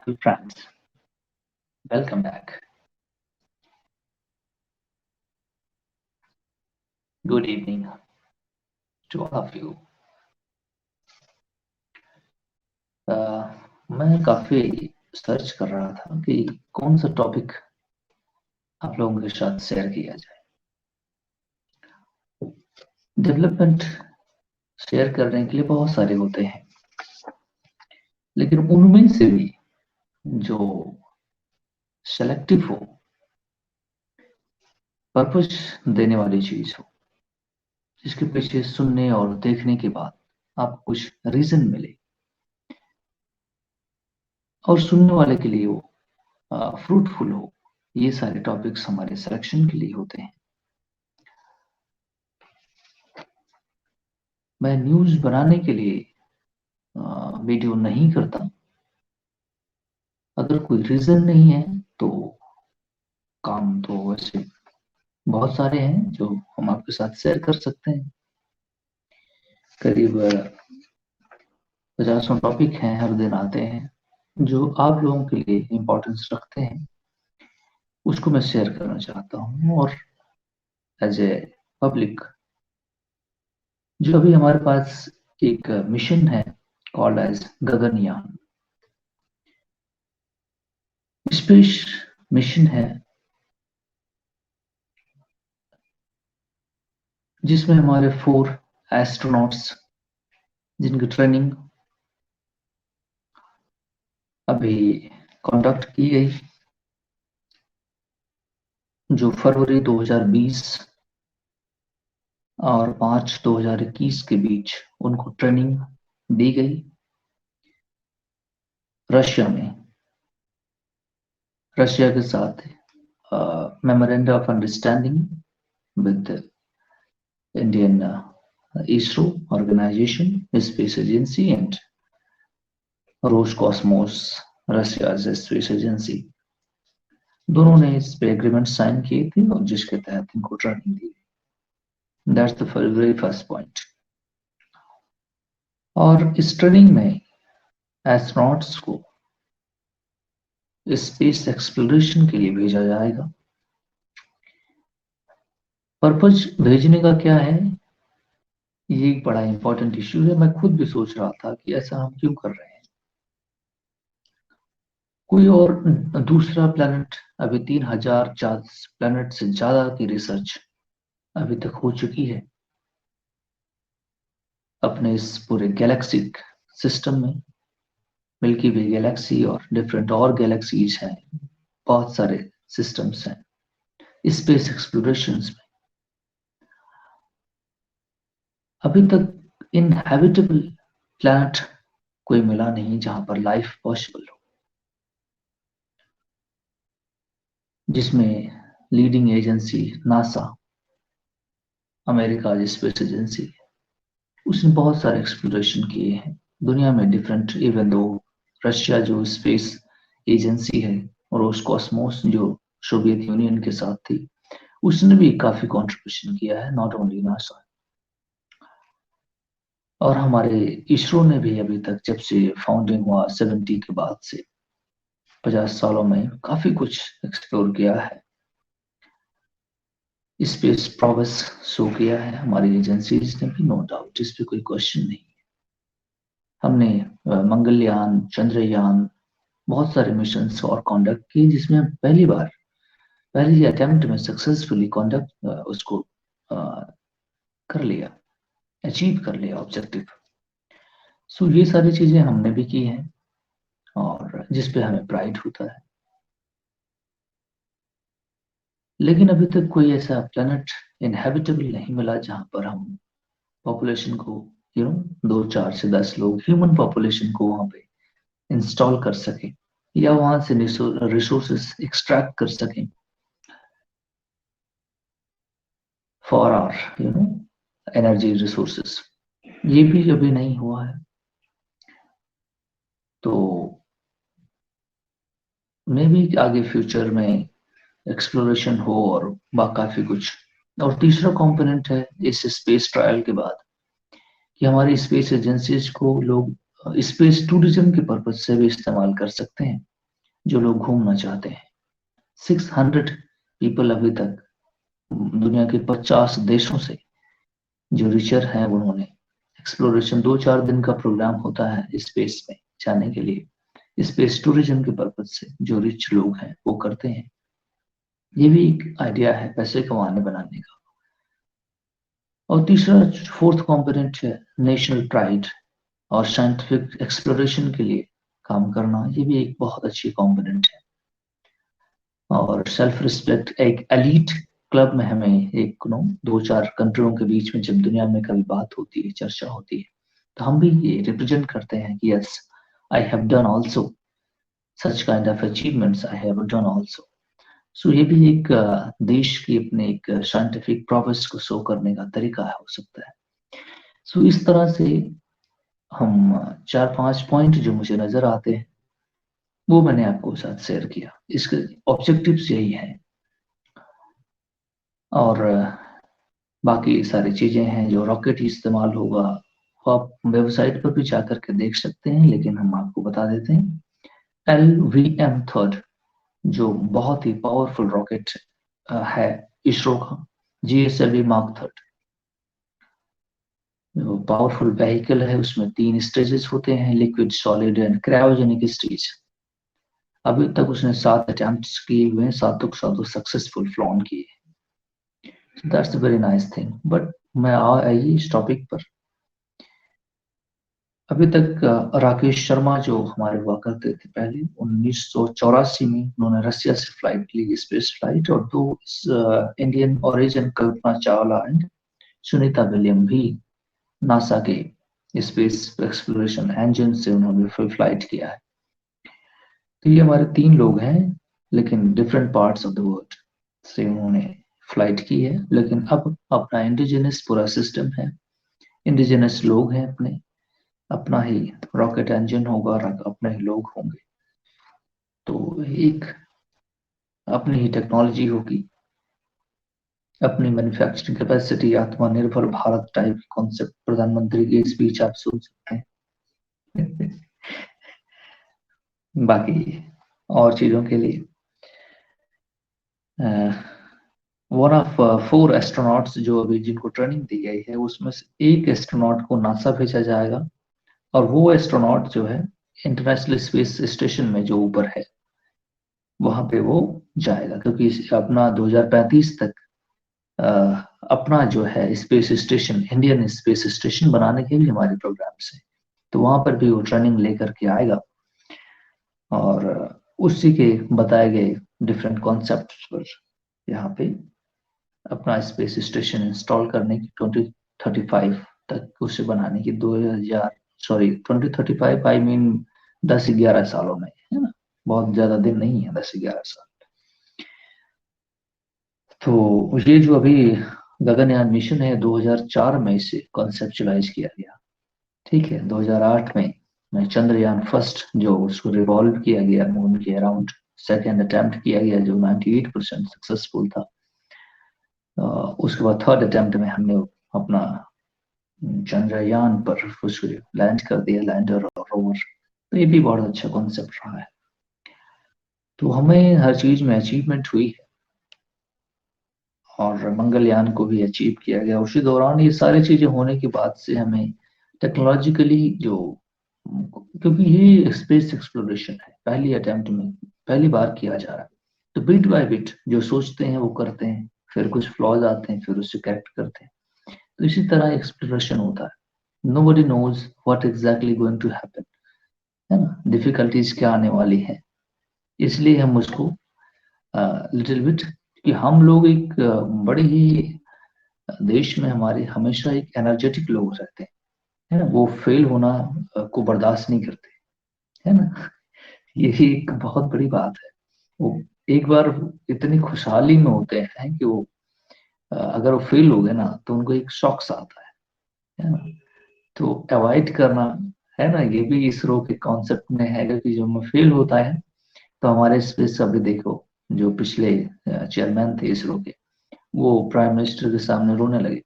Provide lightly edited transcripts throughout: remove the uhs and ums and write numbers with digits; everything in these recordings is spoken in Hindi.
Hello friends, welcome back. Good evening to all of you. मैं काफी सर्च कर रहा था कि कौन सा टॉपिक आप लोगों के साथ शेयर किया जाए। डेवलपमेंट शेयर करने के लिए बहुत सारे होते हैं, लेकिन उनमें से भी जो सेलेक्टिव हो, पर्पस देने वाली चीज हो, जिसके पीछे सुनने और देखने के बाद आपको कुछ रीजन मिले और सुनने वाले के लिए वो फ्रूटफुल हो, ये सारे टॉपिक्स हमारे सिलेक्शन के लिए होते हैं। मैं न्यूज बनाने के लिए वीडियो नहीं करता। अगर कोई रीजन नहीं है तो काम तो वैसे बहुत सारे हैं जो हम आपके साथ शेयर कर सकते हैं। करीब 50 टॉपिक हैं, हर दिन आते हैं, जो आप लोगों के लिए इम्पोर्टेंस रखते हैं, उसको मैं शेयर करना चाहता हूँ। और एज ए पब्लिक, जो अभी हमारे पास एक मिशन है called as Gaganyaan, space mission है, जिसमें हमारे 4 एस्ट्रोनॉट्स, जिनकी ट्रेनिंग अभी कंडक्ट की गई, जो फरवरी 2020 और 5 2021 के बीच उनको ट्रेनिंग दी गई रशिया में। रशिया के साथ memorandum of understanding with Indian ISRO organisation, space agency and Roscosmos, Russia space agency, दोनों ने इस पे एग्रीमेंट साइन किए थे और जिसके तहत इनको training the. That's the very first point. और इस ट्रेनिंग में एस्ट्रोनॉट्स को स्पेस एक्सप्लोरेशन के लिए भेजा जाएगा। पर्पज भेजने का क्या है, ये एक बड़ा इंपॉर्टेंट इश्यू है। मैं खुद भी सोच रहा था कि ऐसा हम क्यों कर रहे हैं। कोई और दूसरा प्लेनेट, अभी 3000 प्लेनेट से ज्यादा की रिसर्च अभी तक हो चुकी है अपने इस पूरे गैलेक्सिक सिस्टम में। मिल्की वे गैलेक्सी और डिफरेंट और गैलेक्सीज हैं, बहुत सारे सिस्टम्स हैं स्पेस एक्सप्लोरेशंस में। अभी तक इनहैबिटेबल प्लैनेट कोई मिला नहीं जहां पर लाइफ पॉसिबल हो, जिसमें leading agency NASA, America space agency, उसने बहुत सारे एक्सप्लोरेशन किए हैं दुनिया में डिफरेंट। इवन दो रशिया जो स्पेस एजेंसी है और रोसकॉस्मोस जो सोवियत यूनियन के साथ थी, उसने भी काफी कंट्रीब्यूशन किया है, नॉट ओनली नासा। और हमारे इसरो ने भी अभी तक, जब से फाउंडिंग हुआ 70 के बाद से 50 सालों में, काफी कुछ एक्सप्लोर किया है, स्पेस प्रोग्रेस शो किया है हमारी एजेंसीज ने भी, नो डाउट, इस पे कोई क्वेश्चन नहीं। हमने मंगलयान, चंद्रयान, बहुत सारे मिशन और कंडक्ट किए, जिसमें हम पहली अटेम्प्ट में सक्सेसफुली कंडक्ट उसको कर लिया, अचीव कर लिया ऑब्जेक्टिव। सो ये सारी चीजें हमने भी की हैं और जिस पे हमें प्राइड होता है। लेकिन अभी तक कोई ऐसा प्लेनेट इनहेबिटेबल नहीं मिला जहां पर हम पॉपुलेशन को, 2 4 से 10 लोग, ह्यूमन पॉपुलेशन को वहां पे इंस्टॉल कर सके या वहां से रिसोर्सेस एक्सट्रैक्ट कर सकें फॉर आवर एनर्जी रिसोर्सेस। ये भी अभी नहीं हुआ है। तो मे भी आगे फ्यूचर में एक्सप्लोरेशन हो और काफी कुछ। और तीसरा कंपोनेंट है इस स्पेस ट्रायल के बाद कि हमारी स्पेस एजेंसीज को लोग स्पेस टूरिज्म के पर्पज से भी इस्तेमाल कर सकते हैं। जो लोग घूमना चाहते हैं। 600 पीपल अभी तक दुनिया के 50 देशों से जो रिसर्च है उन्होंने एक्सप्लोरेशन 2-4 दिन का प्रोग्राम होता है स्पेस में जाने के लिए, स्पेस टूरिज्म के पर्पज से जो रिच लोग हैं वो करते हैं। ये भी एक आइडिया है पैसे कमाने बनाने का। और तीसरा फोर्थ कंपोनेंट है नेशनल प्राइड और साइंटिफिक एक्सप्लोरेशन के लिए काम करना, ये भी एक बहुत अच्छी कंपोनेंट है। और सेल्फ रिस्पेक्ट, एक एलीट क्लब में हमें एक 2-4 कंट्रियों के बीच में जब दुनिया में कभी बात होती है, चर्चा होती है, तो हम भी ये रिप्रेजेंट करते हैं कि yes, I have done also such kind of achievements, I have done also. So ये भी एक देश की अपने एक साइंटिफिक प्रोग्रेस को शो करने का तरीका हो सकता है। सो इस तरह से हम 4-5 पॉइंट जो मुझे नजर आते हैं वो मैंने आपको साथ शेयर किया। इसके ऑब्जेक्टिव्स यही हैं। और बाकी सारी चीजें हैं जो रॉकेट इस्तेमाल होगा वो आप वेबसाइट पर भी जाकर के देख सकते हैं, लेकिन हम आपको बता देते हैं LVM-3 जो बहुत ही पावरफुल रॉकेट है इसरो का, GSLV Mark 3 जो पावरफुल व्हीकल है, उसमें 3 स्टेजेस होते हैं, liquid, solid and cryogenic stage. अभी तक उसने 7 अटेम्प्ट्स किए हुए हैं, सातों के सातों सक्सेसफुल फ्लॉन किए। That's a very nice thing. But मैं आइए इस टॉपिक पर। अभी तक राकेश शर्मा जो हमारे हुआ करते थे पहले, 1984 में उन्होंने रसिया से फ्लाइट ली, स्पेस फ्लाइट, और 2 Indian origin Kalpana Chawla and Sunita William भी नासा के स्पेस एक्सप्लोरेशन इंजन से उन्होंने फ्लाइट किया है। तो ये हमारे 3 लोग हैं, लेकिन different parts of the world से उन्होंने फ्लाइट की है। लेकिन अब अपना इंडिजिनस पूरा सिस्टम है, इंडिजिनस लोग हैं अपने, अपना ही रॉकेट इंजन होगा और अपने ही लोग होंगे। तो एक अपनी ही टेक्नोलॉजी होगी, अपनी मैन्युफैक्चरिंग कैपेसिटी, आत्मनिर्भर भारत टाइप कॉन्सेप्ट प्रधानमंत्री की स्पीच आप सुन सकते हैं। बाकी और चीजों के लिए वन ऑफ 4 एस्ट्रोनॉट्स जो अभी जिनको ट्रेनिंग दी गई है, उसमें से एक एस्ट्रोनॉट को नासा भेजा जाएगा, और वो एस्ट्रोनॉट जो है इंटरनेशनल स्पेस स्टेशन में जो ऊपर है वहां पे वो जाएगा, क्योंकि अपना 2035 तक अपना जो है space station, Indian space station बनाने के लिए हमारे प्रोग्राम से, तो वहां पर भी वो ट्रेनिंग लेकर के आएगा और उसी के बताए गए डिफरेंट कॉन्सेप्ट पर यहाँ पे अपना स्पेस स्टेशन इंस्टॉल करने की 2035 तक उसे बनाने की 2035 आई मीन 10-11 सालों में, है ना, बहुत ज्यादा दिन नहीं है 10-11 साल। तो ये जो अभी गगनयान मिशन है 2004 में इसे कॉन्सेप्चुलाइज किया गया, ठीक है। 2008 में चंद्रयान फर्स्ट जो उसको रिवॉल्व किया गया मून के अराउंड, सेकेंड अटेम्प्ट किया गया जो 98% सक्सेसफुल था। उसके बाद थर्ड अटेम्प्ट में हमने अपना चंद्रयान पर उसको लैंड कर दिया, लैंडर और रोवर। तो ये भी बहुत अच्छा कॉन्सेप्ट रहा है। तो हमें हर चीज में अचीवमेंट हुई है और मंगलयान को भी अचीव किया गया। उसी दौरान ये सारी चीजें होने के बाद से हमें टेक्नोलॉजिकली जो, क्योंकि ये स्पेस एक्सप्लोरेशन है, पहली अटेम्प्ट में पहली बार किया जा रहा है, तो बिट बाय बिट जो सोचते हैं वो करते हैं, फिर कुछ फ्लॉज आते हैं, फिर उससे करेक्ट करते हैं। तो इसी तरह एक्सप्लोरेशन होता है। Nobody knows what exactly going to happen, है ना, डिफिकल्टीज क्या आने वाली है। इसलिए हम उसको लिटिल बिट, कि हम लोग एक बड़े ही देश में हमारे हमेशा एक एनर्जेटिक लोग रहते हैं, है ना, वो फेल होना को बर्दाश्त नहीं करते, है ना। यही एक बहुत बड़ी बात है। वो एक बार इतनी खुशहाली में होते हैं कि वो अगर वो फेल हो गए ना तो उनको एक शॉक सा आता है ना। तो अवॉइड करना, है ना, ये भी इसरो के कॉन्सेप्ट में है कि जो में फेल होता है, तो हमारे स्पेस अभी देखो जो पिछले चेयरमैन थे इसरो के, वो प्राइम मिनिस्टर के सामने रोने लगे,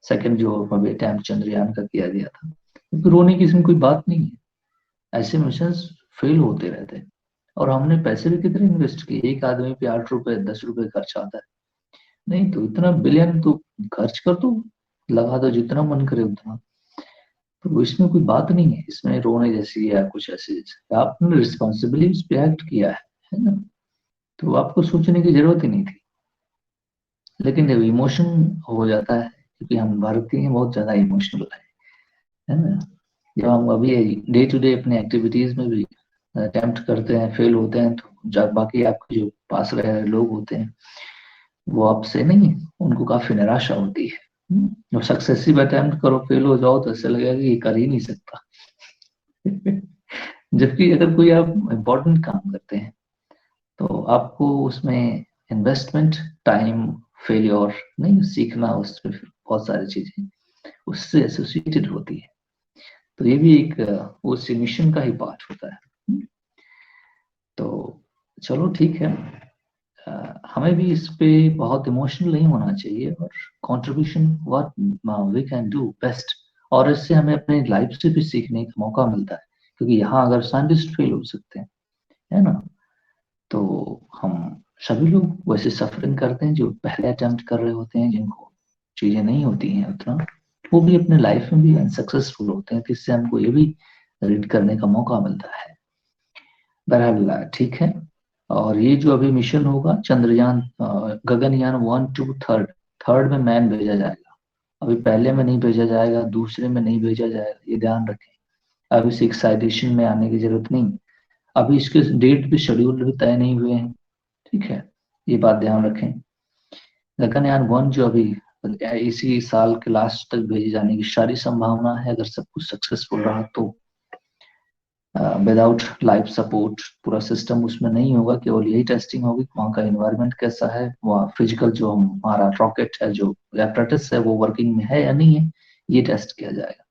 सेकंड जो अभी अटेम्प्ट चंद्रयान का किया गया था, क्योंकि रोने की इसमें कोई बात नहीं है, ऐसे मिशन फेल होते रहते हैं और हमने पैसे भी कितने इन्वेस्ट किए, एक आदमी पे 8 रुपए 10 रुपए खर्च आता है, नहीं तो इतना बिलियन तो खर्च कर दो, लगा दो जितना मन करे उतना। तो इसमें कोई बात नहीं है, इसमें रोने जैसी या कुछ ऐसी, आपने रिस्पॉन्सिबिलिटी उस पे एक्ट किया है ना, तो आपको सोचने की जरूरत ही नहीं थी। लेकिन जब इमोशन हो जाता है, क्योंकि हम भारतीय हैं, बहुत ज्यादा इमोशनल है ना, जब हम अभी डे टू डे अपने एक्टिविटीज में भी अटेम्प्ट करते हैं, फेल होते हैं, तो जब बाकी आपके जो पास रहे हुए लोग होते हैं वो आपसे नहीं, उनको काफी निराशा होती है। जब सक्सेसिव अटेम्प्ट करो, फेल हो जाओ, तो ऐसा लगेगा कि ये कर ही नहीं सकता। जबकि अगर कोई आप इम्पोर्टेंट काम करते हैं तो आपको उसमें इन्वेस्टमेंट, टाइम, फेलियर नहीं, सीखना, उसमें बहुत सारी चीजें उससे एसोसिएटेड होती है। तो ये भी एक उस मिशन का ही पार्ट होता है। तो चलो ठीक है, हमें भी इस पे बहुत इमोशनल नहीं होना चाहिए, और contribution what we can do best, और इससे हमें अपनी लाइफ से भी सीखने का मौका मिलता है, क्योंकि यहाँ अगर साइंटिस्ट फेल हो सकते हैं, है ना, तो हम सभी लोग वैसे सफरिंग करते हैं, जो पहले अटेम्प्ट कर रहे होते हैं, जिनको चीजें नहीं होती हैं उतना, वो भी अपने लाइफ में भी अनसक्सेसफुल होते हैं, तो इससे हमको ये भी रीड करने का मौका मिलता है। बहरहाल ठीक है, और ये जो अभी मिशन होगा चंद्रयान, गगनयान 1 2 3, थर्ड में मैन भेजा जाएगा, अभी पहले में नहीं भेजा जाएगा, दूसरे में नहीं भेजा जाएगा, ये ध्यान रखें। अभी इस एक्साइटेशन में आने की जरूरत नहीं, अभी इसके डेट भी, शेड्यूल भी तय नहीं हुए हैं, ठीक है, ये बात ध्यान रखें। गगनयान 1 जो अभी इसी साल के लास्ट तक भेजे जाने की सारी संभावना है, अगर सब कुछ सक्सेसफुल रहा तो। विदाउट लाइफ सपोर्ट पूरा सिस्टम उसमें नहीं होगा, केवल यही टेस्टिंग होगी वहाँ का एनवायरनमेंट कैसा है, वहाँ फिजिकल जो हमारा रॉकेट है, जो एपरेटस है, वो वर्किंग में है या नहीं है, ये टेस्ट किया जाएगा।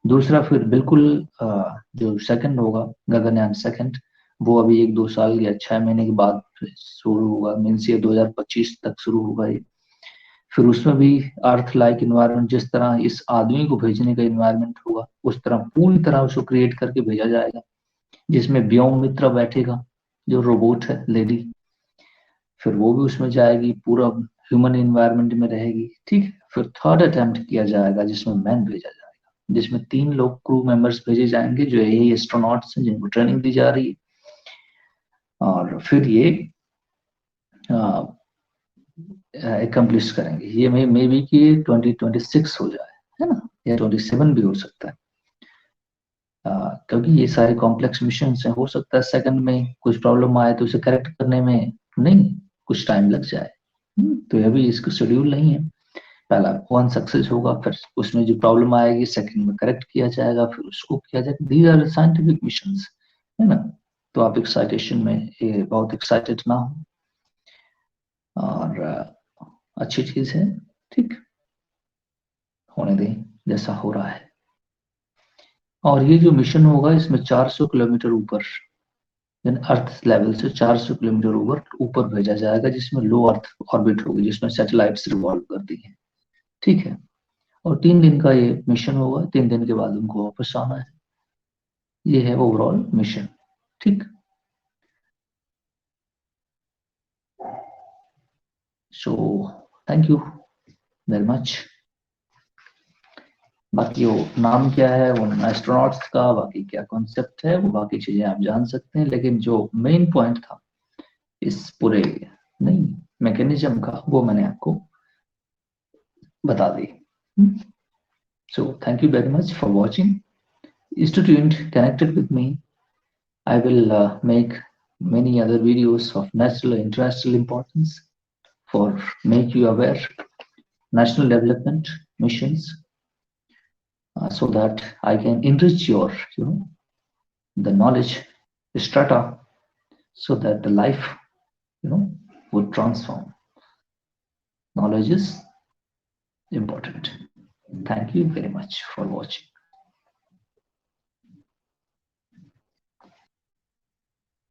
दूसरा फिर बिल्कुल जो सेकंड होगा, गगनयान सेकंड, वो अभी 1 2 साल या 6 महीने के बाद शुरू होगा, मीन्स ये 2025 तक शुरू होगा ये। फिर उसमें भी अर्थ लाइक इन्वायरमेंट, जिस तरह इस आदमी को भेजने का इन्वायरमेंट होगा, उस तरह पूरी तरह उसको क्रिएट करके भेजा जाएगा, जिसमें व्योम मित्र बैठेगा, जो रोबोट है लेडी, फिर वो भी उसमें जाएगी, पूरा ह्यूमन इन्वायरमेंट में रहेगी, ठीक है। फिर थर्ड अटेम्प्ट किया जाएगा जिसमें मैन भेजा जाएगा, जिसमें 3 लोग क्रू मेंबर्स भेजे जाएंगे, जो यही एस्ट्रोनॉट्स हैं, जिनको ट्रेनिंग दी जा रही है। और फिर ये एकम्प्लिश करेंगे, ये मे बी कि 2026 हो जाए, है ना, या 27 भी हो सकता है, क्योंकि ये सारे कॉम्प्लेक्स मिशन हैं, हो सकता है सेकंड में कुछ प्रॉब्लम आए तो उसे करेक्ट करने में नहीं कुछ टाइम लग जाए। तो ये भी इसका शेड्यूल नहीं है, पहला 1 सक्सेस होगा, फिर उसमें जो प्रॉब्लम आएगी सेकंड में करेक्ट किया जाएगा, फिर उसको किया जाएगा, दीज आर साइंटिफिक मिशंस, है ना। तो आप एक्साइटेशन में ये बहुत एक्साइटेड ना हो, और अच्छी चीज है, ठीक, होने दें जैसा हो रहा है। और ये जो मिशन होगा इसमें 400 किलोमीटर ऊपर, अर्थ लेवल से 400 किलोमीटर ऊपर भेजा जाएगा, जिसमें लो अर्थ ऑर्बिट होगी, जिसमें सैटेलाइट्स रिवॉल्व करती हैं, ठीक है। और 3 दिन का ये मिशन होगा, 3 दिन के बाद उनको वापस आना है, ये है ओवरऑल मिशन, ठीक। So thank you very much. बाकी वो नाम क्या है वो एस्ट्रोनॉट्स का, बाकी क्या कॉन्सेप्ट है, वो बाकी चीजें आप जान सकते हैं, लेकिन जो मेन पॉइंट था इस पूरे नहीं मैकेनिज्म का, वो मैंने आपको बता दी। So thank you very much for watching. Stay tuned, connected with me. I will make many other videos of national and international importance for make you aware national development missions, so that I can enrich your the knowledge strata, so that the life would transform. Knowledge is important. Thank you very much for watching.